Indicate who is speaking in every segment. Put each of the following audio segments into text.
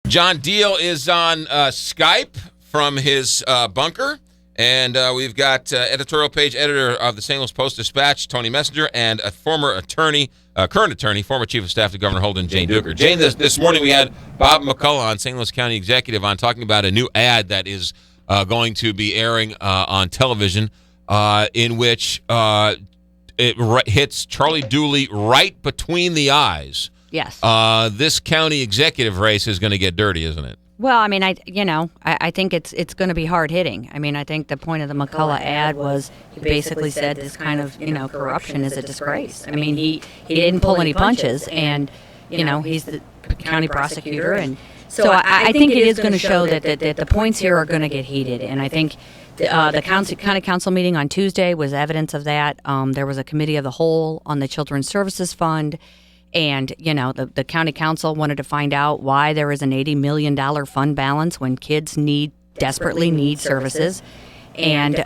Speaker 1: John Deal is on Skype from his bunker. And we've got editorial page editor of the St. Louis Post-Dispatch, Tony Messenger, and a former attorney, current attorney, former chief of staff to Governor Holden, Jane Duker. Jane, this morning we had Bob McCullough on, St. Louis County Executive, on talking about a new ad that is going to be airing on television in which it hits Charlie Dooley right between the eyes.
Speaker 2: Yes.
Speaker 1: This county executive race is going to get dirty, isn't it?
Speaker 2: Well, I mean, I think it's going to be hard hitting. I mean, I think the point of the McCullough ad was he basically said this kind of corruption is a disgrace. I mean, he didn't pull any punches, and he's the county prosecutor, and so I think it is going to show that the points here are going to get heated, and I think the county council meeting on Tuesday was evidence of that. There was a committee of the whole on the Children's Services Fund. And, the county council wanted to find out why there is an $80 million fund balance when kids desperately need services. And,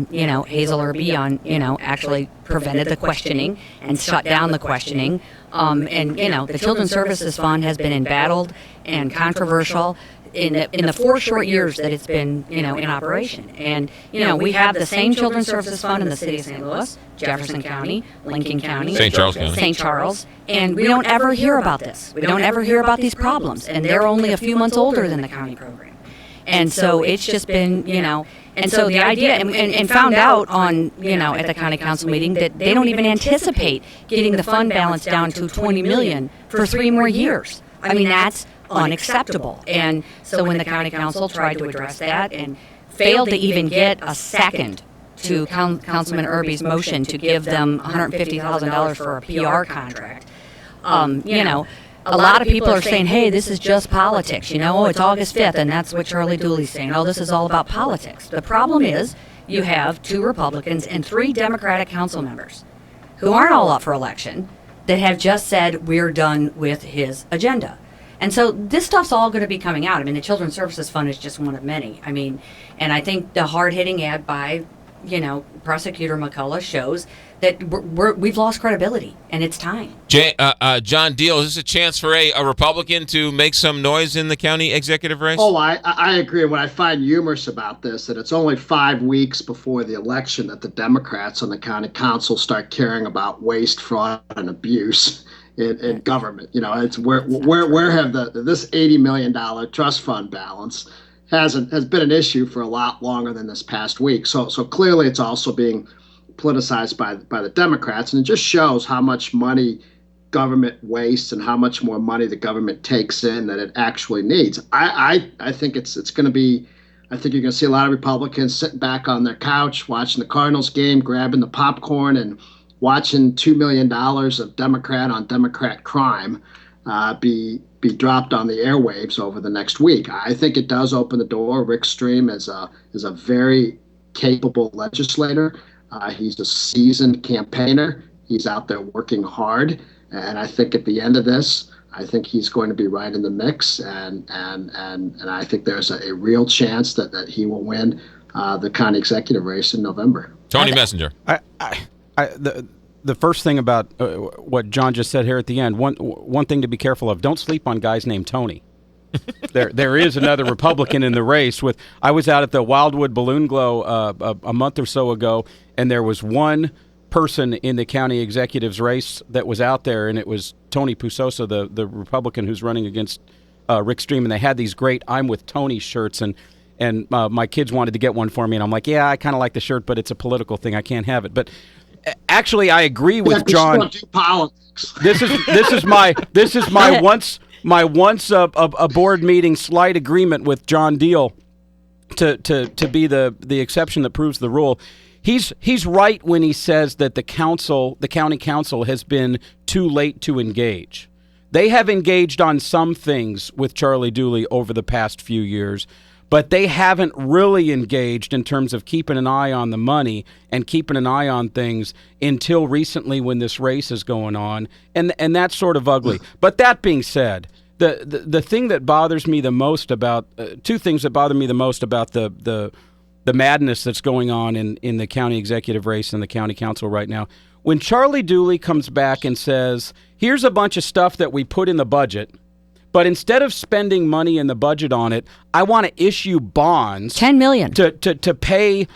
Speaker 2: Hazel Irby actually prevented the questioning and shut down the questioning. The Children's Services Fund has been embattled and controversial in the 4 short years that it's been, in operation. And, we have the same Children's Services Fund in the city of St. Louis, Jefferson County, Lincoln County,
Speaker 1: St. Charles County.
Speaker 2: St. Charles, and we don't ever hear about this. We don't ever hear about these problems, and they're only a few months older than the county program. And so it's just been, and so the idea, and found out on, at the county council meeting that they don't even anticipate getting the fund balance down to $20 million for 3 more years. I mean, that's unacceptable. And so when the county council tried to address that and failed to even get a second to Councilman Irby's motion to give them $150,000 for a PR contract, a lot of people are saying, hey, this is just politics. It's August 5th, and that's what Charlie Dooley's saying. Oh, this is all about politics. The problem is you have 2 Republicans and 3 Democratic council members who aren't all up for election that have just said we're done with his agenda. And so this stuff's all going to be coming out. I mean, the Children's Services Fund is just one of many. I mean, and I think the hard-hitting ad by, Prosecutor McCullough shows that we've lost credibility, and it's time.
Speaker 1: John Deal, is this a chance for a Republican to make some noise in the county executive race?
Speaker 3: Oh, I agree. What I find humorous about this, that it's only 5 weeks before the election that the Democrats on the county council start caring about waste, fraud, and abuse in government. It's where have this $80 million trust fund balance has been an issue for a lot longer than this past week. So clearly it's also being politicized by the Democrats, and it just shows how much money government wastes and how much more money the government takes in than it actually needs. I think it's going to be. I think you're going to see a lot of Republicans sitting back on their couch watching the Cardinals game, grabbing the popcorn, and watching $2 million of Democrat on Democrat crime be dropped on the airwaves over the next week. I think it does open the door. Rick Stream is a very capable legislator. He's a seasoned campaigner. He's out there working hard, and I think at the end of this, I think he's going to be right in the mix, and I think there's a real chance that he will win the county executive race in November.
Speaker 1: Tony Messenger.
Speaker 4: The first thing about what John just said here at the end, one thing to be careful of: don't sleep on guys named Tony. There is another Republican in the race. I was out at the Wildwood Balloon Glow a month or so ago, and there was one person in the county executive's race that was out there, and it was Tony Pusosa, the Republican who's running against Rick Stream, and they had these great "I'm with Tony" shirts, and my kids wanted to get one for me, and I'm like, yeah, I kind of like the shirt, but it's a political thing, I can't have it. But actually, I agree with John.
Speaker 3: Don't do politics.
Speaker 4: This is my once a board meeting slight agreement with John Deal to be the exception that proves the rule. He's right when he says that the county council has been too late to engage. They have engaged on some things with Charlie Dooley over the past few years, but they haven't really engaged in terms of keeping an eye on the money and keeping an eye on things until recently when this race is going on, and that's sort of ugly. But that being said, the thing that bothers me the most about 2 things that bother me the most about the madness that's going on in the county executive race and the county council right now. When Charlie Dooley comes back and says, here's a bunch of stuff that we put in the budget, But instead of spending money in the budget on it, I want to issue bonds.
Speaker 2: $10 million.
Speaker 4: To pay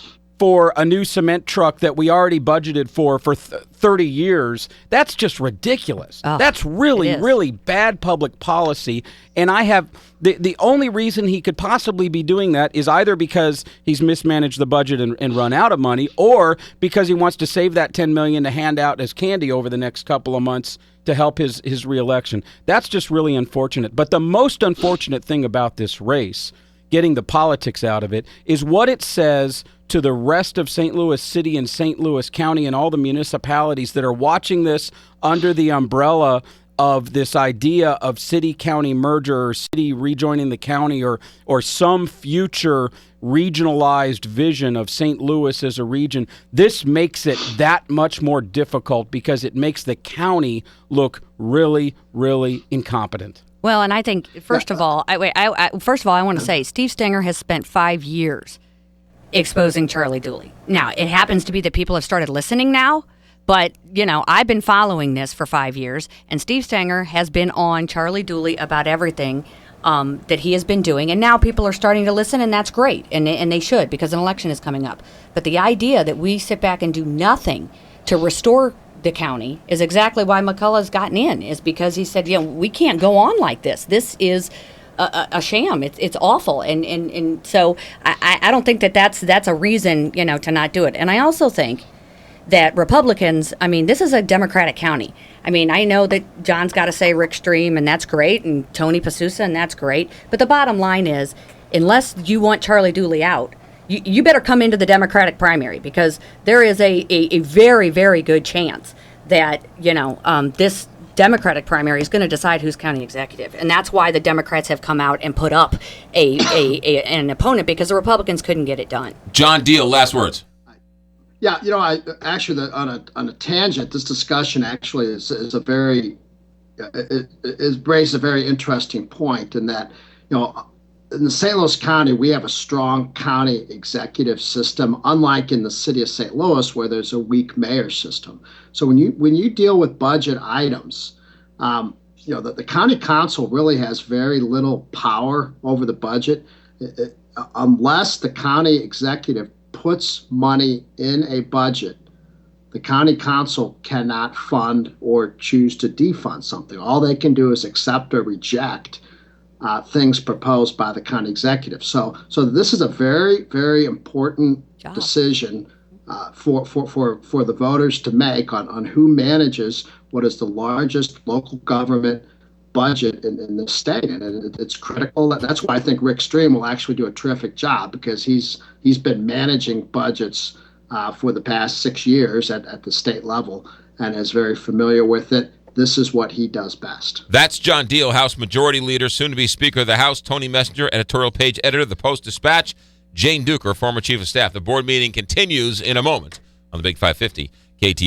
Speaker 4: for a new cement truck that we already budgeted for 30 years. That's just ridiculous.
Speaker 2: Oh,
Speaker 4: that's really, really bad public policy. And I have the only reason he could possibly be doing that is either because he's mismanaged the budget and run out of money, or because he wants to save that $10 million to hand out as candy over the next couple of months to help his reelection. That's just really unfortunate. But the most unfortunate thing about this race, getting the politics out of it, is what it says to the rest of St. Louis City and St. Louis County and all the municipalities that are watching this under the umbrella of this idea of city-county merger or city rejoining the county or some future regionalized vision of St. Louis as a region. This makes it that much more difficult because it makes the county look really, really incompetent.
Speaker 2: Well, and I think, first of all, I want to say Steve Stenger has spent 5 years exposing Charlie Dooley. Now, it happens to be that people have started listening now, but, I've been following this for 5 years, and Steve Stenger has been on Charlie Dooley about everything that he has been doing, and now people are starting to listen, and that's great, and they should, because an election is coming up. But the idea that we sit back and do nothing to restore the county is exactly why McCullough's gotten in, is because he said, we can't go on like this. This is a sham. It's awful. And so I don't think that's a reason, to not do it. And I also think that Republicans, this is a Democratic county. I know that John's got to say Rick Stream, and that's great, and Tony Pasusa, and that's great. But the bottom line is, unless you want Charlie Dooley out, you better come into the Democratic primary, because there is a very, very good chance that, this Democratic primary is going to decide who's county executive. And that's why the Democrats have come out and put up an opponent, because the Republicans couldn't get it done.
Speaker 1: John Deal, last words.
Speaker 3: Yeah, I actually, on a tangent, this discussion actually is a very, it raises a very interesting point in that, in the St. Louis County, we have a strong county executive system, unlike in the city of St. Louis, where there's a weak mayor system. So when you deal with budget items, the county council really has very little power over the budget, unless the county executive puts money in a budget. The county council cannot fund or choose to defund something. All they can do is accept or reject things proposed by the county executive. So this is a very, very important decision for the voters to make on who manages what is the largest local government budget in the state, and it's critical. That's why I think Rick Stream will actually do a terrific job, because he's been managing budgets for the past 6 years at the state level and is very familiar with it. This is what he does best. That's
Speaker 1: John Deal, House Majority Leader, soon-to-be Speaker of the House. Tony Messenger, editorial page editor of the Post-Dispatch. Jane Duker, former Chief of Staff. The board meeting continues in a moment on the Big 550 KT.